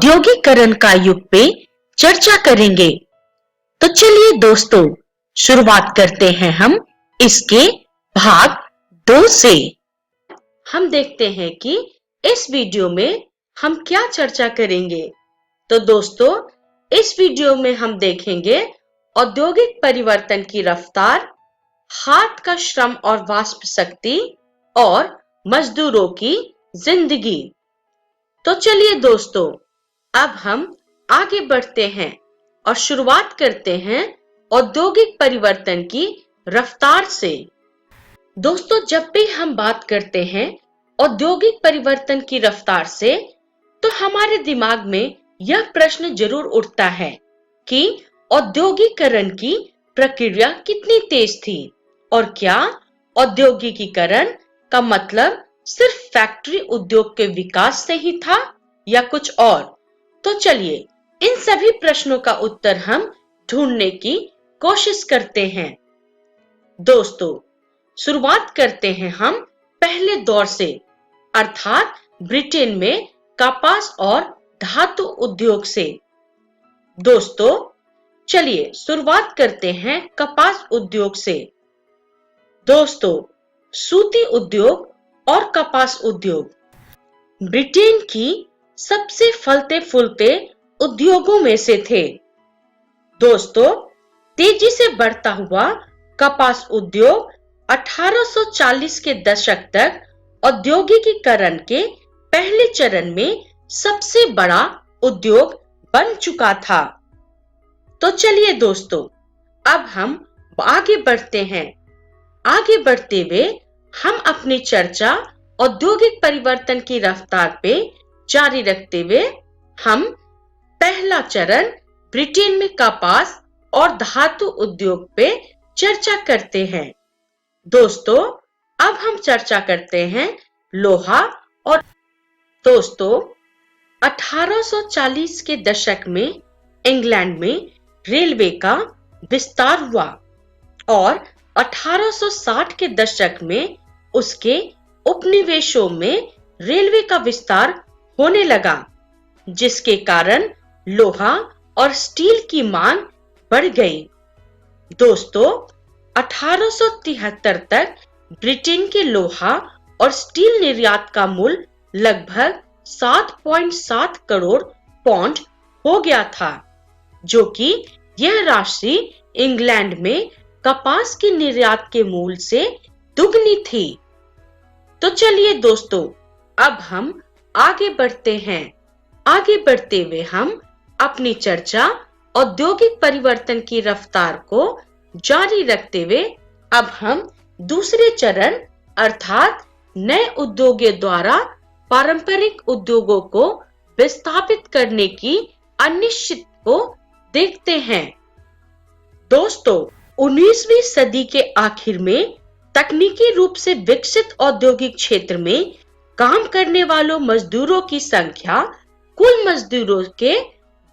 औद्योगिकरण का युग पे चर्चा करेंगे। तो चलिए दोस्तों, शुरुआत करते हैं हम इसके भाग 2 से। हम देखते हैं कि इस वीडियो में हम क्या चर्चा करेंगे। तो दोस्तों, इस वीडियो में हम देखेंगे औद्योगिक परिवर्तन की रफ्तार, हाथ का श्रम और वाष्प शक्ति और मजदूरों की जिंदगी। तो चलिए दोस्तों, अब हम आगे बढ़ते हैं और शुरुआत करते हैं औद्योगिक परिवर्तन की रफ्तार से। दोस्तों, जब भी हम बात करते हैं औद्योगिक परिवर्तन की रफ्तार से, तो हमारे दिमाग में यह प्रश्न जरूर उठता है कि औद्योगिकरण की प्रक्रिया कितनी तेज थी और क्या औद्योगिकीकरण का मतलब सिर्फ फैक्ट्री उद्योग के विकास से ही था या कुछ और। तो चलिए इन सभी प्रश्नों का उत्तर हम ढूंढने की कोशिश करते हैं। दोस्तों, शुरुआत करते हैं हम पहले दौर से, अर्थात ब्रिटेन में कपास और धातु उद्योग से। दोस्तों, चलिए शुरुआत करते हैं कपास उद्योग से। दोस्तों, सूती उद्योग और कपास उद्योग ब्रिटेन की सबसे फलते फूलते उद्योगों में से थे। दोस्तों, तेजी से बढ़ता हुआ कपास उद्योग 1840 के दशक तक औद्योगिकीकरण के पहले चरण में सबसे बड़ा उद्योग बन चुका था। तो चलिए दोस्तों, अब हम आगे बढ़ते हैं। आगे बढ़ते हुए हम अपनी चर्चा औद्योगिक परिवर्तन की रफ्तार पे जारी रखते हुए हम पहला चरण ब्रिटेन में कपास और धातु उद्योग पे चर्चा करते हैं। दोस्तों, अब हम चर्चा करते हैं लोहा और। दोस्तों, 1840 के दशक में इंग्लैंड में रेलवे का विस्तार हुआ और 1860 के दशक में उसके उपनिवेशों में रेलवे का विस्तार होने लगा, जिसके कारण लोहा और स्टील की मांग बढ़ गई। दोस्तों, 1873 तक ब्रिटेन के लोहा और स्टील निर्यात का मूल्य लगभग 7.7 करोड़ पाउंड हो गया था, जो कि यह राशि इंग्लैंड में कपास के निर्यात के मूल्य से दुगनी थी। तो चलिए दोस्तों, अब हम आगे बढ़ते हैं। आगे बढ़ते हुए हम अपनी चर्चा औद्योगिक परिवर्तन की रफ्तार को जारी रखते हुए अब हम दूसरे चरण अर्थात नए उद्योगों द्वारा पारंपरिक उद्योगों को विस्थापित करने की अनिश्चित को देखते हैं। दोस्तों, 19वीं सदी के आखिर में तकनीकी रूप से विकसित औद्योगिक क्षेत्र में काम करने वालों मजदूरों की संख्या कुल मजदूरों के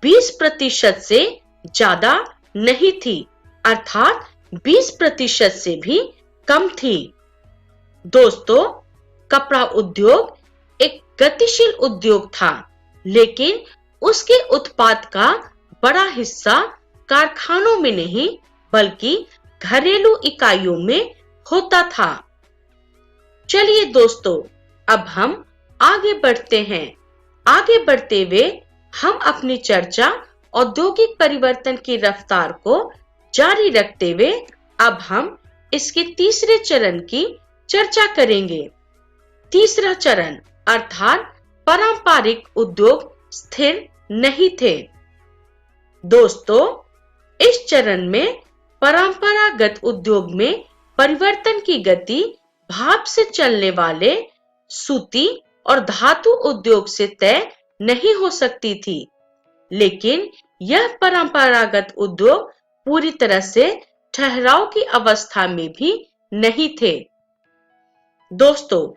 20% से ज्यादा नहीं थी, अर्थात 20% से भी कम थी। दोस्तों, कपड़ा उद्योग एक गतिशील उद्योग था, लेकिन उसके उत्पाद का बड़ा हिस्सा कारखानों में नहीं बल्कि घरेलू इकाइयों में होता था। चलिए दोस्तों, अब हम आगे बढ़ते हैं। आगे बढ़ते हुए हम अपनी चर्चा औद्योगिक परिवर्तन की रफ्तार को जारी रखते हुए अब हम इसके तीसरे चरण की चर्चा करेंगे। तीसरा चरण अर्थात पारंपरिक उद्योग स्थिर नहीं थे। दोस्तों, इस चरण में परंपरागत उद्योग में परिवर्तन की गति भाप से चलने वाले सूती और धातु उद्योग से तय नहीं हो सकती थी, लेकिन यह परंपरागत उद्योग पूरी तरह से ठहराव की अवस्था में भी नहीं थे। दोस्तों,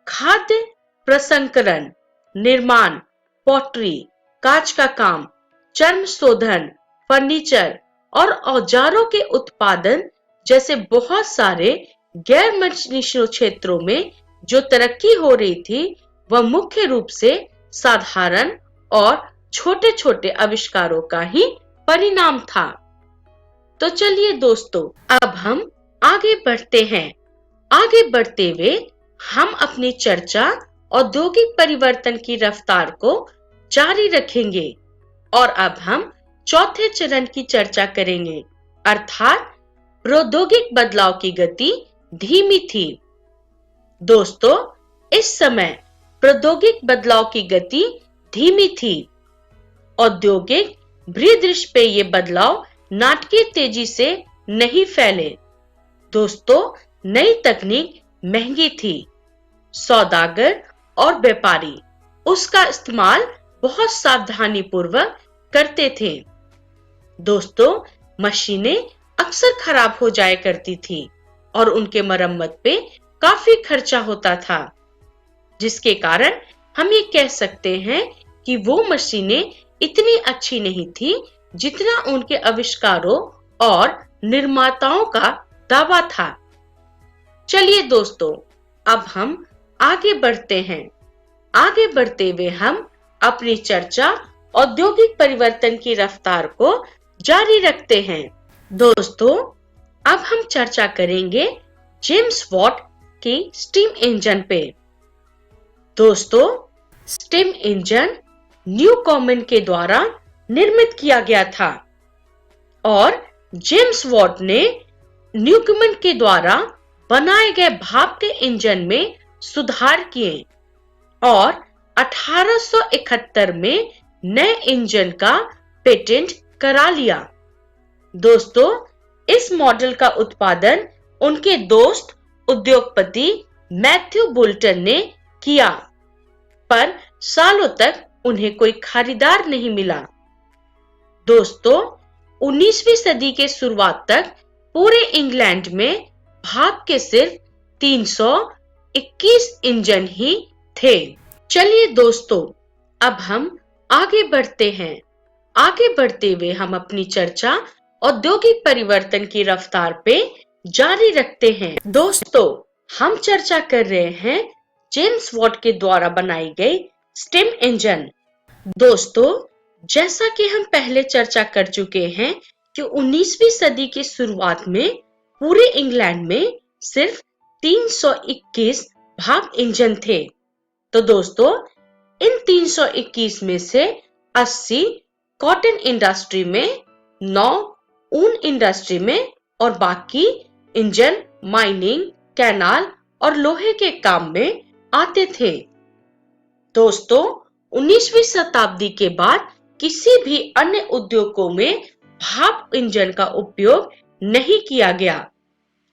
खाद्य प्रसंस्करण, निर्माण, पॉटरी, कांच का काम, चर्म शोधन, फर्नीचर और औजारों के उत्पादन जैसे बहुत सारे गैर मशीनीय क्षेत्रों में जो तरक्की हो रही थी, वह मुख्य रूप से साधारण और छोटे छोटे आविष्कारों का ही परिणाम था। तो चलिए दोस्तों, अब हम आगे बढ़ते हैं। आगे बढ़ते हुए हम अपनी चर्चा औद्योगिक परिवर्तन की रफ्तार को जारी रखेंगे और अब हम चौथे चरण की चर्चा करेंगे, अर्थात प्रौद्योगिक बदलाव की गति धीमी थी। दोस्तों, इस समय प्रौद्योगिक बदलाव की गति धीमी थी। औद्योगिक परिदृश्य पे ये बदलाव नाटकीय तेजी से नहीं फैले। दोस्तों, नई तकनीक महंगी थी। सौदागर और व्यापारी उसका इस्तेमाल बहुत सावधानी पूर्वक करते थे। दोस्तों, मशीनें अक्सर खराब हो जाया करती थी और उनके मरम्मत पे काफी खर्चा होता था, जिसके कारण हम ये कह सकते हैं कि वो मशीनें इतनी अच्छी नहीं थी जितना उनके आविष्कारों और निर्माताओं का दावा था। चलिए दोस्तों, अब हम आगे बढ़ते हैं। आगे बढ़ते हुए हम अपनी चर्चा औद्योगिक परिवर्तन की रफ्तार को जारी रखते हैं। दोस्तों, अब हम चर्चा करेंगे जेम्स वॉट की स्टीम इंजन पे। दोस्तों, स्टीम इंजन न्यूकॉमन के द्वारा निर्मित किया गया था और जेम्स वॉट ने न्यूकॉमन के द्वारा बनाए गए भाप के इंजन में सुधार किए और 1871 में नए इंजन का पेटेंट करा लिया। दोस्तों, इस मॉडल का उत्पादन उनके दोस्त उद्योगपति मैथ्यू बोल्टन ने किया, पर सालों तक उन्हें कोई खरीदार नहीं मिला। दोस्तों, 19वीं सदी के शुरुआत तक पूरे इंग्लैंड में भाप के सिर्फ 321 इंजन ही थे। चलिए दोस्तों, अब हम आगे बढ़ते हैं। आगे बढ़ते हुए हम अपनी चर्चा औद्योगिक परिवर्तन की रफ्तार पे जारी रखते हैं। दोस्तों, हम चर्चा कर रहे हैं जेम्स वॉट के द्वारा बनाई गई स्टीम इंजन। दोस्तों, जैसा कि हम पहले चर्चा कर चुके हैं कि 19वीं सदी की शुरुआत में पूरे इंग्लैंड में सिर्फ 321 भाप इंजन थे। तो दोस्तों, इन 321 में से 80 कॉटन इंडस्ट्री में, 9 ऊन इंडस्ट्री में और बाकी इंजन माइनिंग, कैनाल और लोहे के काम में आते थे। दोस्तों, 19वीं शताब्दी के बाद किसी भी अन्य उद्योगों में भाप इंजन का उपयोग नहीं किया गया,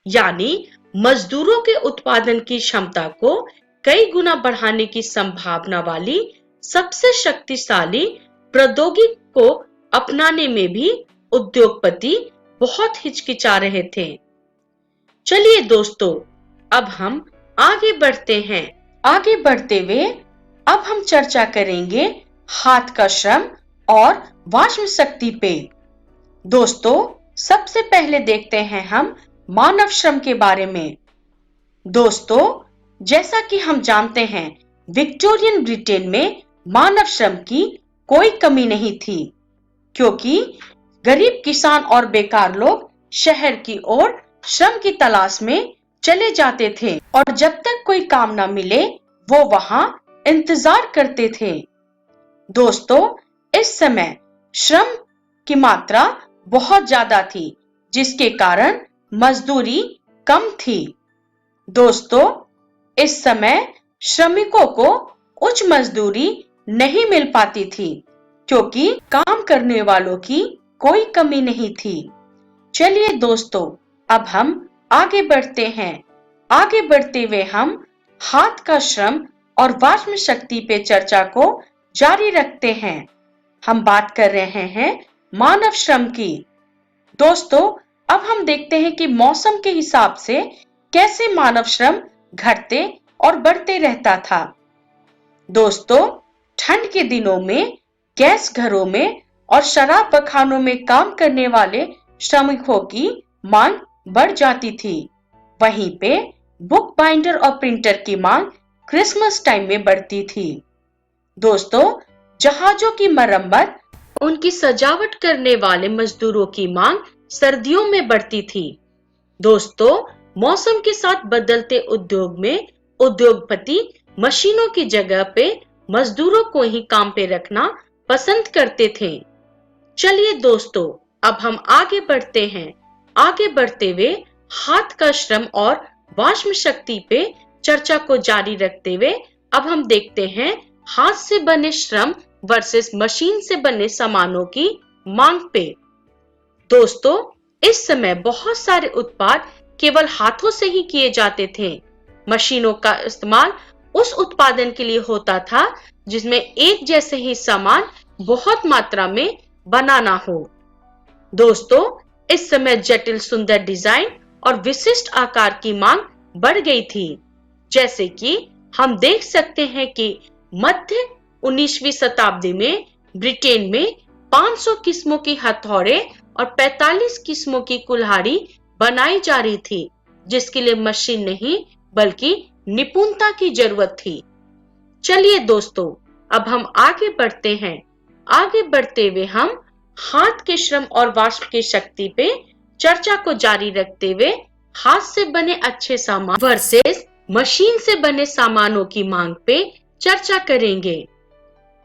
यानी मजदूरों के उत्पादन की क्षमता को कई गुना बढ़ाने की संभावना वाली सबसे शक्तिशाली प्रौद्योगिकी को अपनाने में भी उद्योगपति बहुत हिचकिचा रहे थे। चलिए दोस्तों, अब हम आगे बढ़ते हैं। आगे बढ़ते हुए अब हम चर्चा करेंगे हाथ का श्रम और वाष्म शक्ति पे। दोस्तों, सबसे पहले देखते हैं हम मानव श्रम के बारे में। दोस्तों, जैसा कि हम जानते हैं, विक्टोरियन ब्रिटेन में मानव श्रम की कोई कमी नहीं थी, क्योंकि गरीब किसान और बेकार लोग शहर की ओर श्रम की तलाश में चले जाते थे और जब तक कोई काम ना मिले वो वहां इंतजार करते थे। दोस्तों, इस समय श्रम की मात्रा बहुत ज्यादा थी, जिसके कारण मजदूरी कम थी। दोस्तों, इस समय श्रमिकों को उच्च मजदूरी नहीं मिल पाती थी, क्योंकि काम करने वालों की कोई कमी नहीं थी। चलिए दोस्तों, अब हम आगे बढ़ते हैं। आगे बढ़ते हुए हम हाथ का श्रम और वाष्म शक्ति पे चर्चा को जारी रखते हैं। हम बात कर रहे हैं मानव श्रम की। दोस्तों, अब हम देखते हैं कि मौसम के हिसाब से कैसे मानव श्रम घटते और बढ़ते रहता था। दोस्तों, ठंड के दिनों में गैस घरों में और शराब बखानों में काम करने वाले श्रमिकों की मांग बढ़ जाती थी। वहीं पे बुक बाइंडर और प्रिंटर की मांग क्रिसमस टाइम में बढ़ती थी। दोस्तों, जहाजों की मरम्मत, उनकी सजावट करने वाले मजदूरों की मांग सर्दियों में बढ़ती थी। दोस्तों, मौसम के साथ बदलते उद्योग में उद्योगपति मशीनों की जगह पे मजदूरों को ही काम पे रखना पसंद करते थे। चलिए दोस्तों, अब हम आगे बढ़ते हैं। आगे बढ़ते हुए हाथ का श्रम और वाष्म शक्ति पे चर्चा को जारी रखते हुए अब हम देखते हैं हाथ से बने श्रम वर्सेस मशीन से बने सामानों की मांग पे। दोस्तों, इस समय बहुत सारे उत्पाद केवल हाथों से ही किए जाते थे। मशीनों का इस्तेमाल उस उत्पादन के लिए होता था जिसमें एक जैसे ही सामान बहुत मात्रा में बनाना हो। दोस्तों, इस समय जटिल सुंदर डिजाइन और विशिष्ट आकार की मांग बढ़ गई थी। जैसे कि हम देख सकते हैं कि मध्य 19वीं शताब्दी में ब्रिटेन में 500 किस्मों की हथौड़े और 45 किस्मों की कुल्हाड़ी बनाई जा रही थी, जिसके लिए मशीन नहीं बल्कि निपुणता की जरूरत थी। चलिए दोस्तों, अब हम आगे बढ़ते हैं। आगे बढ़ते हुए हम हाथ के श्रम और वाष्प की शक्ति पे चर्चा को जारी रखते हुए हाथ से बने अच्छे सामान वर्सेस मशीन से बने सामानों की मांग पे चर्चा करेंगे।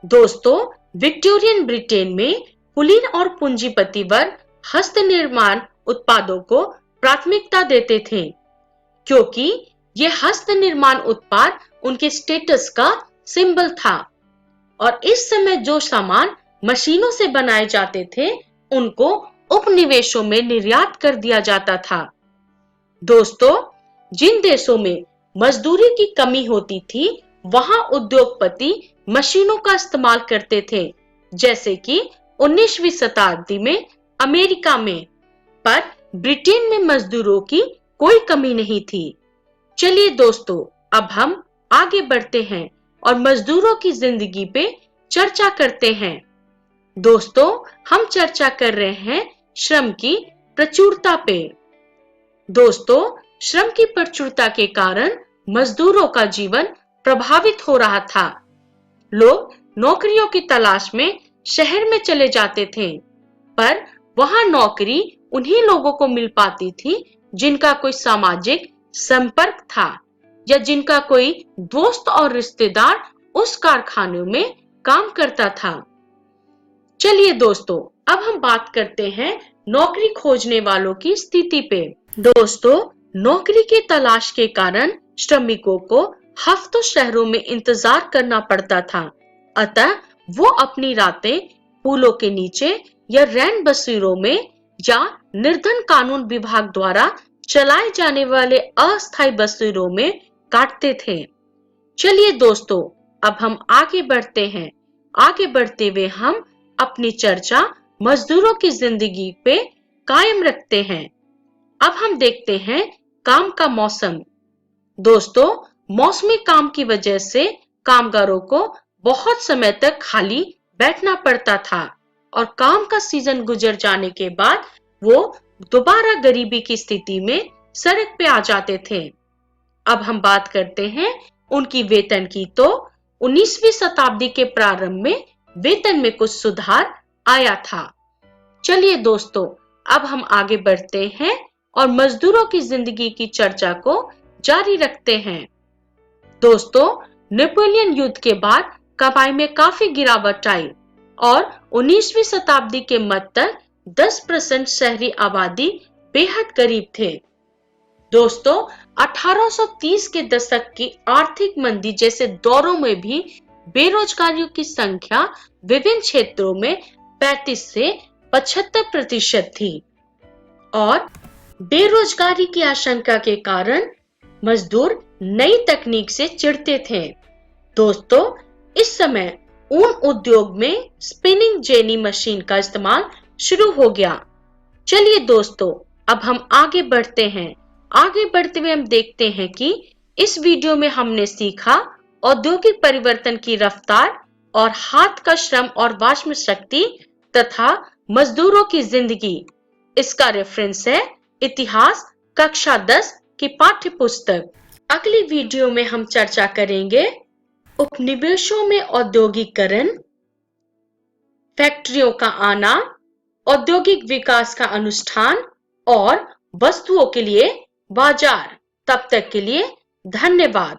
दोस्तों, विक्टोरियन ब्रिटेन में कुलीन और पूंजीपति वर्ग हस्त निर्माण उत्पादों को प्राथमिकता देते थे, क्योंकि ये हस्त निर्माण उत्पाद उनके स्टेटस का सिंबल था। और इस समय जो सामान मशीनों से बनाए जाते थे, उनको उपनिवेशों में निर्यात कर दिया जाता था। दोस्तों, जिन देशों में मजदूरी की कमी होती थी, वहां उद्योगपति मशीनों का इस्तेमाल करते थे, जैसे कि 19वीं शताब्दी में अमेरिका में। पर ब्रिटेन में मजदूरों की कोई कमी नहीं थी। चलिए दोस्तों, अब हम आगे बढ़ते हैं और मजदूरों की जिंदगी पे चर्चा करते हैं। दोस्तों, हम चर्चा कर रहे हैं श्रम की प्रचुरता पे। दोस्तों, श्रम की प्रचुरता के कारण मजदूरों का जीवन प्रभावित हो रहा था। लोग नौकरियों की तलाश में शहर में चले जाते थे, पर वहां नौकरी उन्हीं लोगों को मिल पाती थी जिनका कोई सामाजिक संपर्क था या जिनका कोई दोस्त और रिश्तेदार उस कारखाने में काम करता था। चलिए दोस्तों, अब हम बात करते हैं नौकरी खोजने वालों की स्थिति पे। दोस्तों, नौकरी की तलाश के कारण श्रमिकों को हफ्तों शहरों में इंतजार करना पड़ता था। अतः वो अपनी रातें पुलों के नीचे या रैन बसेरों में या निर्धन कानून विभाग द्वारा चलाए जाने वाले अस्थायी बसेरों में काटते थे। चलिए दोस्तों, अब हम आगे बढ़ते हैं। आगे बढ़ते हुए हम अपनी चर्चा मजदूरों की जिंदगी पे कायम रखते हैं। अब हम देखते हैं काम का मौसम। दोस्तों, मौसमी काम की वजह से कामगारों को बहुत समय तक खाली बैठना पड़ता था और काम का सीजन गुजर जाने के बाद वो दोबारा गरीबी की स्थिति में सड़क पे आ जाते थे। अब हम बात करते हैं उनकी वेतन की। तो 19वीं शताब्दी के प्रारंभ में वेतन में कुछ सुधार आया था। चलिए दोस्तों, अब हम आगे बढ़ते हैं और मजदूरों की जिंदगी की चर्चा को जारी रखते हैं। दोस्तों, नेपोलियन युद्ध के बाद कमाई में काफी गिरावट आई और 19वीं शताब्दी के मध्य तक 10% शहरी आबादी बेहद गरीब थे। दोस्तों, 1830 के दशक की आर्थिक मंदी जैसे दौरों में भी बेरोजगारियों की संख्या विभिन्न क्षेत्रों में 35 से 75% थी और बेरोजगारी की आशंका के कारण मजदूर नई तकनीक से चिढ़ते थे। दोस्तों, इस समय ऊन उद्योग में स्पिनिंग जेनी मशीन का इस्तेमाल शुरू हो गया। चलिए दोस्तों, अब हम आगे बढ़ते हैं। आगे बढ़ते हुए हम देखते हैं कि इस वीडियो में हमने सीखा औद्योगिक परिवर्तन की रफ्तार और हाथ का श्रम और वाष्म शक्ति तथा मजदूरों की जिंदगी। इसका रेफरेंस है इतिहास कक्षा 10 की पाठ्य पुस्तक। अगली वीडियो में हम चर्चा करेंगे उपनिवेशों में औद्योगिकरण, फैक्ट्रियों का आना, औद्योगिक विकास का अनुष्ठान और वस्तुओं के लिए बाजार। तब तक के लिए धन्यवाद।